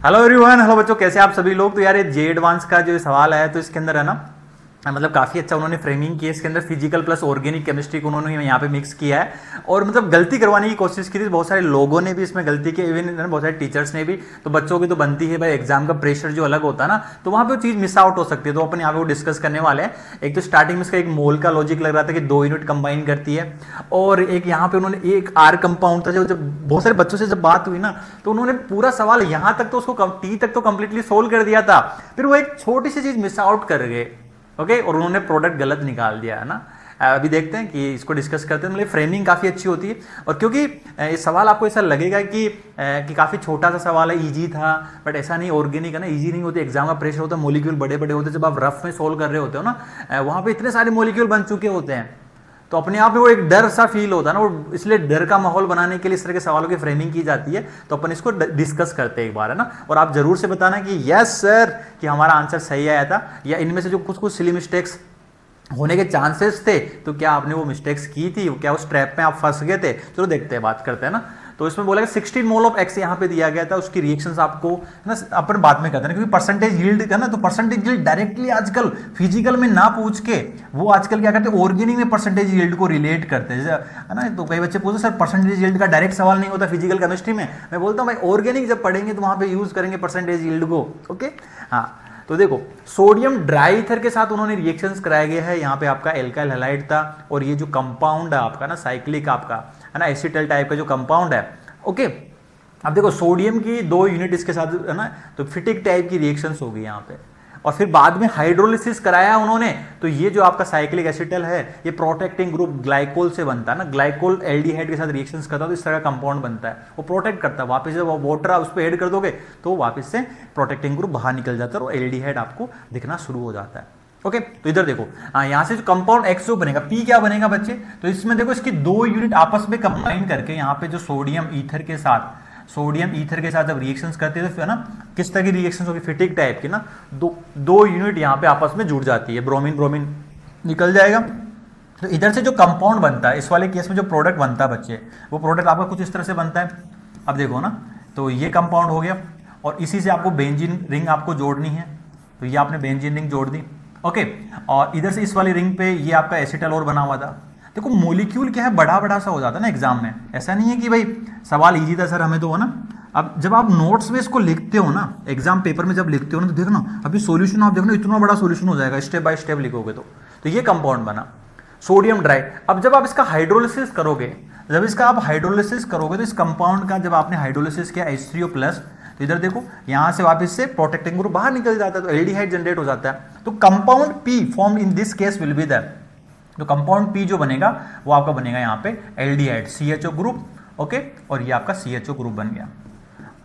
Hello everyone, hello बच्चों, कैसे आप सभी लोग। तो यार ये जे एडवांस का जो सवाल है तो इसके अंदर है ना, मतलब काफ़ी अच्छा उन्होंने फ्रेमिंग की है। इसके अंदर फिजिकल प्लस ऑर्गेनिक केमिस्ट्री को उन्होंने यहाँ पे मिक्स किया है और मतलब गलती करवाने की कोशिश की थी। बहुत सारे लोगों ने भी इसमें गलती की, इवन बहुत सारे टीचर्स ने भी। तो बच्चों की तो बनती है भाई, एग्जाम का प्रेशर जो अलग होता है ना, तो वहाँ पे वो चीज़ मिस आउट हो सकती है। तो अपन यहाँ पे वो डिस्कस करने वाले हैं। एक तो स्टार्टिंग में इसका एक मोल का लॉजिक लग रहा था कि 2 यूनिट कंबाइन करती है, और एक यहाँ पे उन्होंने एक आर कंपाउंड था। जब बहुत सारे बच्चों से जब बात हुई ना, तो उन्होंने पूरा सवाल यहाँ तक तो उसको टी तक तो कंप्लीटली सोल्व कर दिया था, फिर वो एक छोटी सी चीज़ मिस आउट कर गए। ओके, और उन्होंने प्रोडक्ट गलत निकाल दिया है ना। अभी देखते हैं कि इसको डिस्कस करते हैं। मतलब फ्रेमिंग काफ़ी अच्छी होती है, और क्योंकि ये सवाल आपको ऐसा लगेगा कि काफ़ी छोटा सा सवाल है, इजी था, बट ऐसा नहीं। ऑर्गेनिक है ना, इजी नहीं होती। एग्जाम का प्रेशर होता है, मॉलिक्यूल बड़े बड़े होते हैं। जब आप रफ में सोल्व कर रहे होते हो ना, वहाँ पे इतने सारे मॉलिक्यूल बन चुके होते हैं, तो अपने आप में वो एक डर सा फील होता है ना। वो इसलिए डर का माहौल बनाने के लिए इस तरह के सवालों की फ्रेमिंग की जाती है। तो अपन इसको डिस्कस करते हैं एक बार, है ना। और आप जरूर से बताना कि यस सर कि हमारा आंसर सही आया था, या इनमें से जो कुछ सिली मिस्टेक्स होने के चांसेस थे, तो क्या आपने वो मिस्टेक्स की थी, क्या उस ट्रैप में आप फंस गए थे। चलो देखते हैं, बात करते हैं ना। तो इसमें बोला 16 मोल ऑफ एक्स यहाँ पे दिया गया था। उसकी रिएक्शंस आपको है ना अपन बाद में करते हैं, क्योंकि परसेंटेज यील्ड है ना, तो परसेंटेज यील्ड डायरेक्टली आजकल फिजिकल में ना पूछ के वो आजकल क्या करते हैं, ऑर्गेनिक में परसेंटेज यील्ड को रिलेट करते हैं, है ना। तो कई बच्चे पूछते सर परसेंटेज यील्ड का डायरेक्ट सवाल नहीं होता फिजिकल केमिस्ट्री में। मैं बोलता हूँ भाई ऑर्गेनिक जब पढ़ेंगे तो वहाँ पे यूज करेंगे परसेंटेज यील्ड को। ओके, हाँ। तो देखो सोडियम ड्राई ईथर के साथ उन्होंने रिएक्शंस कराए गए हैं। यहाँ पे आपका एल्काइल हैलाइड था, और ये जो कंपाउंड है आपका ना, साइक्लिक आपका है ना, एसिटल टाइप का जो कंपाउंड है। ओके, अब देखो सोडियम की 2 यूनिट इसके साथ है ना, तो फिटिक टाइप की रिएक्शंस होगी यहाँ पे। और फिर बाद में हाइड्रोलिसिस कराया उन्होंने, तो ये जो आपका साइक्लिक एसिटल है, ये प्रोटेक्टिंग ग्रुप ग्लाइकोल से बनता है ना। ग्लाइकोल एल्डिहाइड के साथ रिएक्शंस करता है, तो इस तरह का कंपाउंड बनता है, वो प्रोटेक्ट करता है। वापस जब वाटर उस पर ऐड कर दोगे तो वापस से प्रोटेक्टिंग ग्रुप बाहर निकल जाता है और एल्डिहाइड आपको दिखना शुरू हो जाता है। ओके, तो इधर देखो यहाँ से जो कंपाउंड एक्स जो बनेगा, पी क्या बनेगा बच्चे, तो इसमें देखो इसकी 2 यूनिट आपस में कंबाइन करके यहाँ पे जो सोडियम ईथर के साथ जब रिएक्शंस करते हैं, तो फिर ना किस तरह की रिएक्शंस होगी, फिटिक टाइप की ना। दो यूनिट यहाँ पे आपस में जुड़ जाती है, ब्रोमीन ब्रोमीन निकल जाएगा। तो इधर से जो कंपाउंड बनता है, इस वाले केस में जो प्रोडक्ट बनता है बच्चे, वो प्रोडक्ट आपका कुछ इस तरह से बनता है। अब देखो ना, तो ये कंपाउंड हो गया, और इसी से आपको बेंजीन रिंग आपको जोड़नी है, तो ये आपने बेंजीन रिंग जोड़ दी। ओके, और इधर से इस वाली रिंग पे ये आपका एसिटल और बना हुआ था। देखो मॉलिक्यूल क्या है, बड़ा बड़ा सा हो जाता है ना एग्जाम में। ऐसा नहीं है कि भाई सवाल इजी था सर हमें तो, है ना। अब जब आप नोट्स में इसको लिखते हो ना, एग्जाम पेपर में जब लिखते हो ना, तो देखना अभी सॉल्यूशन आप देखना इतना बड़ा सॉल्यूशन हो जाएगा स्टेप बाय स्टेप लिखोगे तो ये कंपाउंड बना सोडियम ड्राई। अब जब आप इसका हाइड्रोलिसिस करोगे, तो इस कंपाउंड का जब आपने हाइड्रोलिसिस किया H3O+, तो इधर देखो यहां से वापस से प्रोटेक्टिंग ग्रुप बाहर निकल जाता है, तो एल्डिहाइड जनरेट हो जाता है। तो compound P form in this case will be that, तो कंपाउंड P जो बनेगा वो आपका बनेगा यहाँ पे एल्डिहाइड CHO ग्रुप। ओके, और ये आपका CHO ग्रुप बन गया।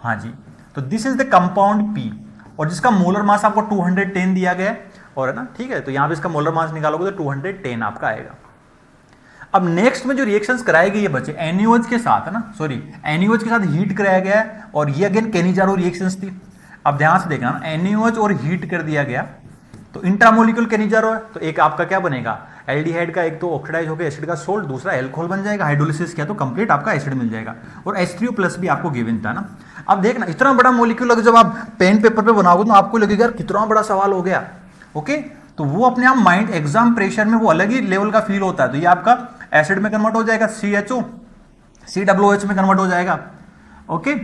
हाँ जी, तो this is the compound P, और जिसका मोलर मास आपको 210 दिया गया है, और है ना, ठीक है। तो यहाँ पे इसका मोलर मास निकालोगे तो 210 आपका आएगा। अब नेक्स्ट में जो रिएक्शंस कराई गई है बच्चे NaOH के साथ, है ना, NaOH के साथ हीट कराया गया है, और ये अगेन केनिजारो रिएक्शंस थी। अब ध्यान से देखना ना, NaOH और हीट कर दिया गया, तो इंट्रामोलिक्यूल केनिजारो है, तो एक आपका क्या बनेगा, एल्डिहाइड का एक तो ऑक्सीडाइज होकर एसिड का सोल्ट, दूसरा एल्कोहल बन जाएगा। हाइड्रोलिसिस किया तो कंप्लीट आपका एसिड मिल जाएगा, और H3O+ भी आपको गिवन था ना। अब देखना इतना बड़ा मॉलिक्यूल अगर जब आप पेन पेपर पे बनाओगे तो आपको लगेगा यार कितना बड़ा सवाल हो गया। ओके, तो वो अपने आप माइंड एग्जाम प्रेशर में वो अलग ही लेवल का फील होता है। तो ये आपका एसिड में कन्वर्ट हो जाएगा, CHO COOH में कन्वर्ट हो जाएगा। ओके,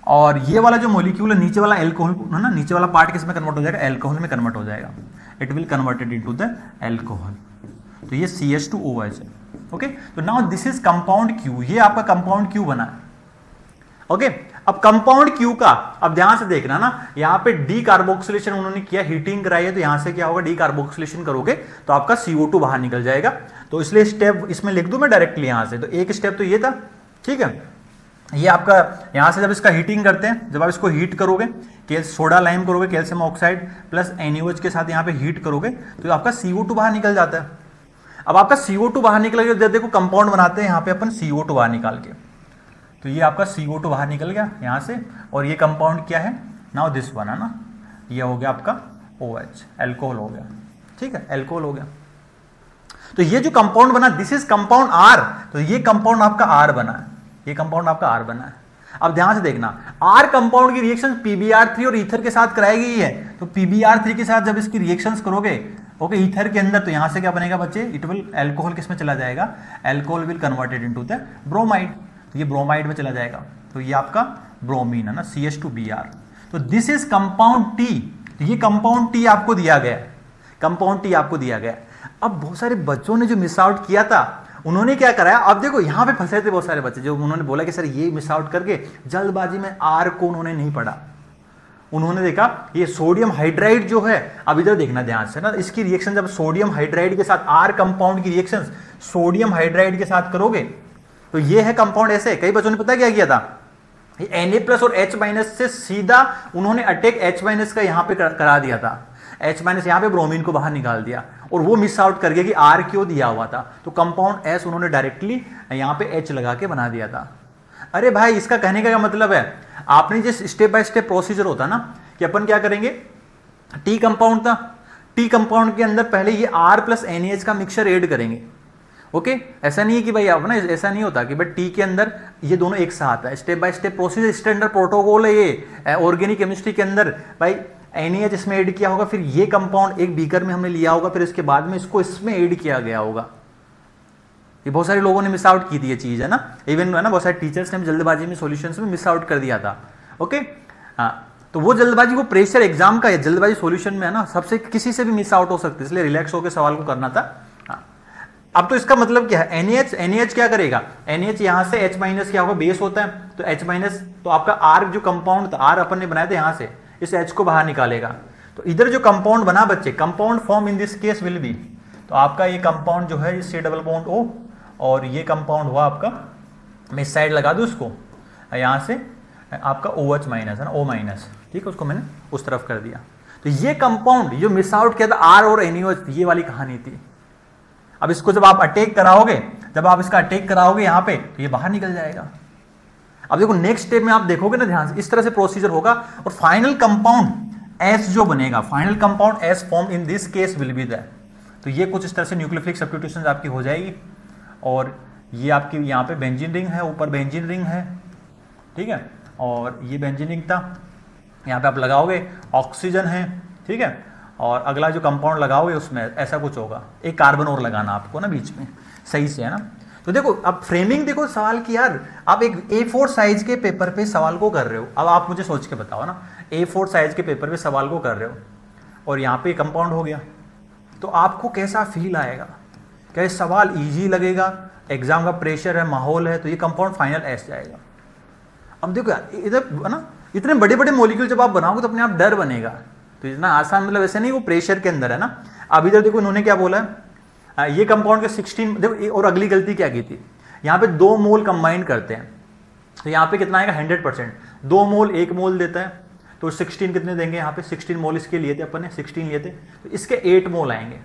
और ये वाला जो मॉलिक्यूल है नीचे वाला एल्कोहल है ना, नीचे वाला पार्ट किस में कन्वर्ट हो जाएगा, एल्कोहल में कन्वर्ट हो जाएगा। It will converted into the alcohol, तो ये CH2OH है। ओके, तो now this is compound Q, ये आपका कंपाउंड Q बना है। ओके, अब कंपाउंड Q का अब ध्यान से देखना ना, यहाँ पे डी कार्बोक्सिलेशन उन्होंने किया, हीटिंग कराई है, तो यहां से क्या होगा, डी कार्बोक्सिलेशन करोगे तो आपका CO2 बाहर निकल जाएगा। तो इसलिए स्टेप इसमें लिख दूं मैं डायरेक्टली यहां से, तो एक स्टेप तो ये था, ठीक है। ये आपका यहां से जब इसका हीटिंग करते हैं, जब आप इसको हीट करोगे, सोडा लाइम करोगे, कैल्शियम ऑक्साइड प्लस NaOH के साथ यहाँ पे हीट करोगे, तो आपका CO2 बाहर निकल जाता है। अब आपका CO2 बाहर निकल गया, देखो कंपाउंड बनाते हैं यहाँ पे अपन CO2 बाहर निकाल के, तो ये आपका CO2 बाहर निकल गया यहाँ से, और ये कंपाउंड क्या है, नाउ दिस वन है ना, ये हो गया आपका OH, एल्कोहल हो गया, ठीक है, एल्कोहल हो गया। तो ये जो कंपाउंड बना दिस इज कंपाउंड R, तो ये कंपाउंड आपका R बना है, ये कंपाउंड आपका R बना है। अब ध्यान से देखना, आर कंपाउंड की रिएक्शन PbR3 और ईथर के साथ कराई गई है, तो PbR3 के साथ जब इसकी रिएक्शंस करोगे ओके ईथर के अंदर, तो यहां से क्या बनेगा बच्चे, इट विल एल्कोहल किसमें चला जाएगा, alcohol will converted into the bromide, तो ये ब्रोमाइड में चला जाएगा, तो ये आपका ब्रोमीन है ना, CH2Br। तो दिस इज कंपाउंड टी, तो ये कंपाउंड टी आपको दिया गया, कंपाउंड टी आपको दिया गया। अब बहुत सारे बच्चों ने जो मिस आउट किया था, उन्होंने क्या कराया, अब देखो यहां पे फंसे थे बहुत सारे बच्चे, जो उन्होंने बोला कि सर ये मिस आउट करके जल्दबाजी में आर को उन्होंने नहीं पढ़ा। उन्होंने देखा ये सोडियम हाइड्राइड जो है, अब इधर देखना ध्यान से ना, इसकी रिएक्शन जब सोडियम हाइड्राइड के साथ आर कंपाउंड की रिएक्शन सोडियम हाइड्राइड के साथ करोगे तो ये है कंपाउंड ऐसे। कई बच्चों ने पता क्या किया था, Na+ और H- से सीधा उन्होंने अटैक H- का यहां पे करा दिया था, H- यहां पे ब्रोमीन को बाहर निकाल दिया, और वो मिस आउट कर गया कि आर क्यों दिया हुआ था, तो कंपाउंड एस उन्होंने डायरेक्टली यहां पे H लगा के बना दिया था। अरे भाई इसका कहने का मतलब है, आपने जिस स्टेप बाय स्टेप प्रोसीजर होता ना कि अपन क्या करेंगे, टी कंपाउंड था, टी कंपाउंड के अंदर पहले ये R+ NaH का मिक्सचर ऐड करेंगे। ओके ऐसा नहीं है कि भाई आप ना, ऐसा नहीं होता कि भाई टी के अंदर ये दोनों एक साथ है, step by step procedure, standard protocol है ये ऑर्गेनिक केमिस्ट्री के अंदर। भाई NaH इसमें ऐड किया होगा, फिर ये कंपाउंड एक बीकर में हमने लिया होगा, फिर इसके बाद में इसको इसमें ऐड किया गया होगा। ये बहुत सारे लोगों ने मिस आउट की थी ये चीज है ना, इवन है ना बहुत सारे टीचर्स ने जल्दबाजी में सॉल्यूशंस में मिस आउट कर दिया था। ओके हाँ, तो वो जल्दबाजी, वो प्रेशर एग्जाम का है, जल्दबाजी सॉल्यूशन में है ना, सबसे किसी से भी मिस आउट हो सकती है, इसलिए रिलैक्स होकर सवाल को करना था। हाँ, अब तो इसका मतलब क्या है, NaH क्या करेगा, NaH यहां से H- क्या होगा, बेस होता है, तो H- तो आपका R जो कंपाउंड था, R अपन ने बनाया था, यहां से इस H को बाहर निकालेगा, तो इधर जो कंपाउंड बना बच्चे, compound form in this case will be, तो आपका ये कंपाउंड जो है C डबल बॉन्ड O, और ये कंपाउंड हुआ आपका, मैं इस साइड लगा दूं उसको, यहां से आपका OH- है ना, O-, ठीक है, उसको मैंने उस तरफ कर दिया। तो ये कंपाउंड जो मिस आउट किया था R और NaOH, ये वाली कहानी थी। अब इसको जब आप अटैक कराओगे, जब आप इसका अटैक कराओगे यहां पे, तो ये बाहर निकल जाएगा। अब देखो नेक्स्ट स्टेप में आप देखोगे ना ध्यान से, इस तरह से प्रोसीजर होगा, और फाइनल कंपाउंड S जो बनेगा, final compound S form in this case will be that. तो ये कुछ इस तरह से न्यूक्लियोफिलिक सब्स्टिट्यूशन आपकी हो जाएगी, और ये आपकी यहाँ पे बेंजीन रिंग है, ऊपर बेंजीन रिंग है, ठीक है, और ये बेंजीन रिंग था, यहाँ पे आप लगाओगे ऑक्सीजन है, ठीक है, और अगला जो कंपाउंड लगाओगे उसमें ऐसा कुछ होगा, एक कार्बन और लगाना आपको ना बीच में, सही से है ना। तो देखो अब फ्रेमिंग देखो सवाल की यार, आप एक A4 साइज के पेपर पे सवाल को कर रहे हो, अब आप मुझे सोच के बताओ ना, A4 साइज के पेपर पे सवाल को कर रहे हो, और यहाँ पे कंपाउंड हो गया, तो आपको कैसा फील आएगा, क्या सवाल इजी लगेगा, एग्जाम का प्रेशर है, माहौल है, तो ये कंपाउंड फाइनल एस जाएगा। अब देखो यार इधर है ना, इतने बड़े बड़े मॉलिक्यूल जब आप बनाओगे तो अपने आप डर बनेगा, तो इतना आसान मतलब ऐसे नहीं, वो प्रेशर के अंदर है ना। अब इधर देखो इन्होंने क्या बोला है, ये कंपाउंड के 16, देखो और अगली गलती क्या की थी, यहाँ पे 2 मोल कंबाइन करते हैं, तो यहाँ पे कितना आएगा 100%, 2 मोल 1 मोल देता है, तो 16 कितने देंगे, यहाँ पे 16 मोल इसके लिए थे अपन ने, 16 लिए थे, तो इसके 8 मोल आएंगे,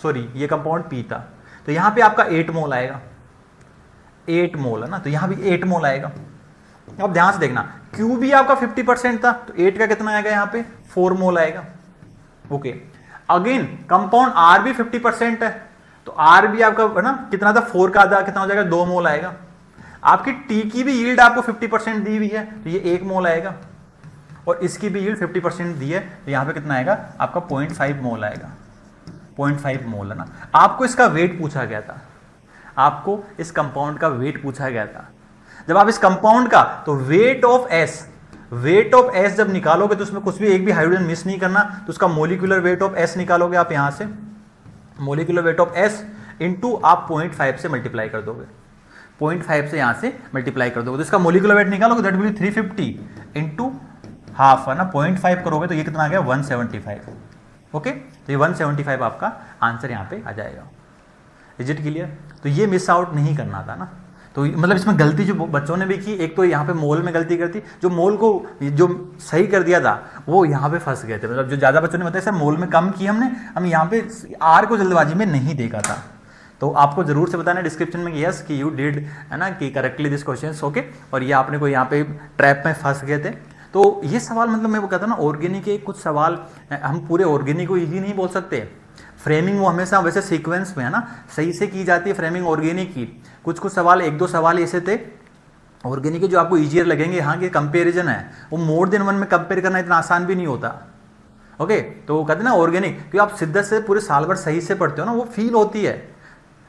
सॉरी ये कंपाउंड पी था, तो यहाँ पे आपका 8 मोल आएगा, 8 मोल है ना, तो यहाँ भी 8 मोल आएगा। अब ध्यान से देखना, Q भी आपका 50% था, तो 8 का कितना आएगा, यहाँ पे 4 मोल आएगा। ओके अगेन कंपाउंड R भी 50% है, तो R भी आपका है ना कितना था, 4 का आधा कितना हो जाएगा, 2 मोल आएगा। आपकी T की भी यील्ड आपको 50% दी हुई है, तो ये 1 मोल आएगा, और इसकी भी यील्ड 50% दी है, तो यहाँ पे कितना आएगा आपका 0.5 मोल आएगा, 0.5 मोल है ना। आपको इसका वेट पूछा गया था, आपको इस कंपाउंड का वेट पूछा गया था। जब आप इस कंपाउंड का तो वेट ऑफ एस जब निकालोगे तो उसमें कुछ भी एक भी हाइड्रोजन मिस नहीं करना, तो उसका मोलिकुलर वेट ऑफ एस निकालोगे आप यहां से, molecular weight of S into आप 0.5 से मल्टीप्लाई कर दोगे, 0.5 से यहां से मल्टीप्लाई कर दोगे, तो इसका मोलिकुलर वेट निकालोगे, that will be 350 into half है ना, 0.5 करोगे तो ये कितना आ गया 175। ओके तो ये 175 आपका आंसर यहाँ पे आ जाएगा। Is it clear? तो ये मिस आउट नहीं करना था ना, तो मतलब इसमें गलती जो बच्चों ने भी की, एक तो यहाँ पे मोल में गलती करती, जो मोल को जो सही कर दिया था वो यहाँ पे फंस गए थे, मतलब जो ज़्यादा बच्चों ने बताया सर मोल में कम की हमने, हम यहाँ पे आर को जल्दबाजी में नहीं देखा था। तो आपको जरूर से बताना डिस्क्रिप्शन में यस कि यू डिड है ना कि करेक्टली दिस क्वेश्चन, ओके, और ये आपने को यहाँ पे ट्रैप में फंस गए थे। तो ये सवाल मतलब मैं वो कहता ना, ऑर्गेनिक के कुछ सवाल हम पूरे ऑर्गेनिक को यही नहीं बोल सकते, फ्रेमिंग वो हमेशा वैसे सीक्वेंस में है ना सही से की जाती है फ्रेमिंग ऑर्गेनिक की। कुछ कुछ सवाल, एक दो सवाल ऐसे थे ऑर्गेनिक के जो आपको ईजियर लगेंगे, यहाँ के कंपेरिजन है वो मोर देन वन में कंपेयर करना इतना आसान भी नहीं होता। ओके, तो वो कहते हैं ना ऑर्गेनिक, क्योंकि आप शिद्दत से पूरे साल भर सही से पढ़ते हो ना, वो फील होती है।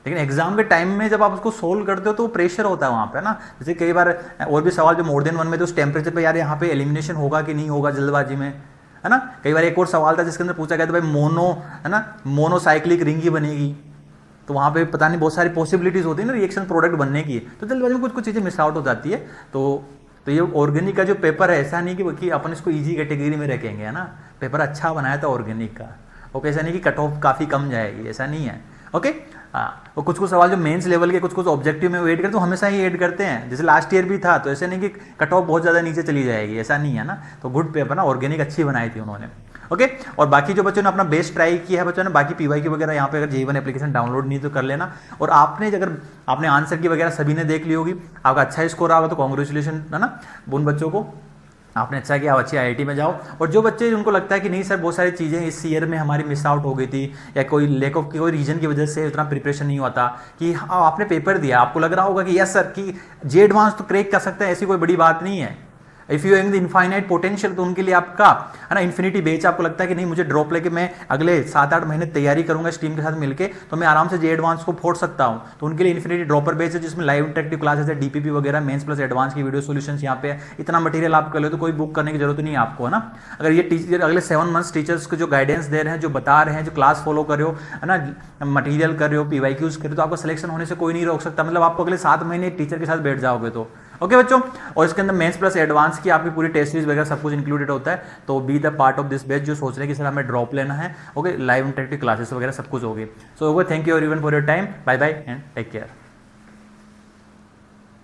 लेकिन एग्जाम के टाइम में जब आप उसको सोल्व करते हो तो प्रेशर होता है वहाँ पे ना। जैसे कई बार और भी सवाल जो मोर देन वन में, तो उस टेम्परेचर पे यार यहाँ पे एलिमिनेशन होगा कि नहीं होगा जल्दबाजी में, है ना। कई बार एक और सवाल था जिसके अंदर पूछा गया था भाई मोनो, है ना, मोनोसाइक्लिक रिंग ही बनेगी, तो वहाँ पे पता नहीं बहुत सारी पॉसिबिलिटीज होती है ना रिएक्शन प्रोडक्ट बनने की, तो जल्दबाजी में कुछ कुछ चीज़ें मिस आउट हो जाती है। तो ये ऑर्गेनिक का जो पेपर है, ऐसा नहीं कि अपन इसको ईजी कैटेगरी में रखेंगे, है ना। पेपर अच्छा बनाया था ऑर्गेनिक का, ओके, ऐसा नहीं कि कट ऑफ काफ़ी कम जाएगी, ऐसा नहीं है। ओके, हाँ, और कुछ कुछ सवाल जो मेंस लेवल के, कुछ कुछ ऑब्जेक्टिव में वो ऐड करते तो हमेशा ही ऐड करते हैं, जैसे लास्ट ईयर भी था, तो ऐसे नहीं कि कट ऑफ बहुत ज़्यादा नीचे चली जाएगी, ऐसा नहीं है ना। तो गुड पेपर ना, ऑर्गेनिक अच्छी बनाई थी उन्होंने। ओके, और बाकी जो बच्चों ने अपना बेस्ट ट्राई किया है बच्चों ने, बाकी पीवाईक्यू वगैरह यहाँ पे अगर J1 एप्लीकेशन डाउनलोड नहीं तो कर लेना। और आपने अगर आपने आंसर की वगैरह सभी ने देख ली होगी, आपका अच्छा स्कोर आएगा तो कॉन्ग्रेचुलेशन, है ना, उन बच्चों को, आपने अच्छा किया, आप अच्छी IIT में जाओ। और जो बच्चे उनको लगता है कि नहीं सर बहुत सारी चीज़ें इस ईयर में हमारी मिस आउट हो गई थी, या कोई लैक ऑफ कोई रीजन की वजह से उतना प्रिपरेशन नहीं होता, कि हाँ आपने पेपर दिया, आपको लग रहा होगा कि यस सर कि J एडवांस तो क्रैक कर सकते हैं, ऐसी कोई बड़ी बात नहीं है। If you having the infinite potential, तो उनके लिए आपका, है ना, इन्फिनिटी बेच, आपको लगता है कि नहीं मुझे ड्रॉप लेके मैं अगले 7-8 महीने तैयारी करूंगा इस टीम के साथ मिलके, तो मैं आराम से J एडवांस को फोड़ सकता हूं, तो उनके लिए इन्फिनिटी ड्रॉपर बेच है, जिसमें लाइव इंटरेक्टिव क्लासेस है, DPP वगैरह, मेंस प्लस एडवांस की वीडियो सोल्यूशंस यहाँ पे है। इतना मटेरियल आप कर लो तो कोई बुक करने की जरूरत नहीं है आपको, है ना। अगर ये टीचर अगले 7 मंथ्स टीचर्स को जो गाइडेंस दे रहे हैं, जो बता रहे हैं, जो क्लास फॉलो कर रहे हो, है ना, मटीरियल कर रहे हो, PYQs कर रहे हो, तो आपको सिलेक्शन होने से कोई नहीं रोक सकता। मतलब आपको अगले 7 महीने टीचर के साथ बैठ जाओगे तो। ओके बच्चों, और इसके अंदर मेंस प्लस एडवांस की आपकी पूरी टेस्ट सीरीज वगैरह सब कुछ इंक्लूडेड होता है। तो be the part of this batch जो सोच रहे हैं कि सर हमें ड्रॉप लेना है, ओके, लाइव इंटरेक्टिव क्लासेस वगैरह सब कुछ होगी। So okay, thank you everyone for your time, bye bye and take care.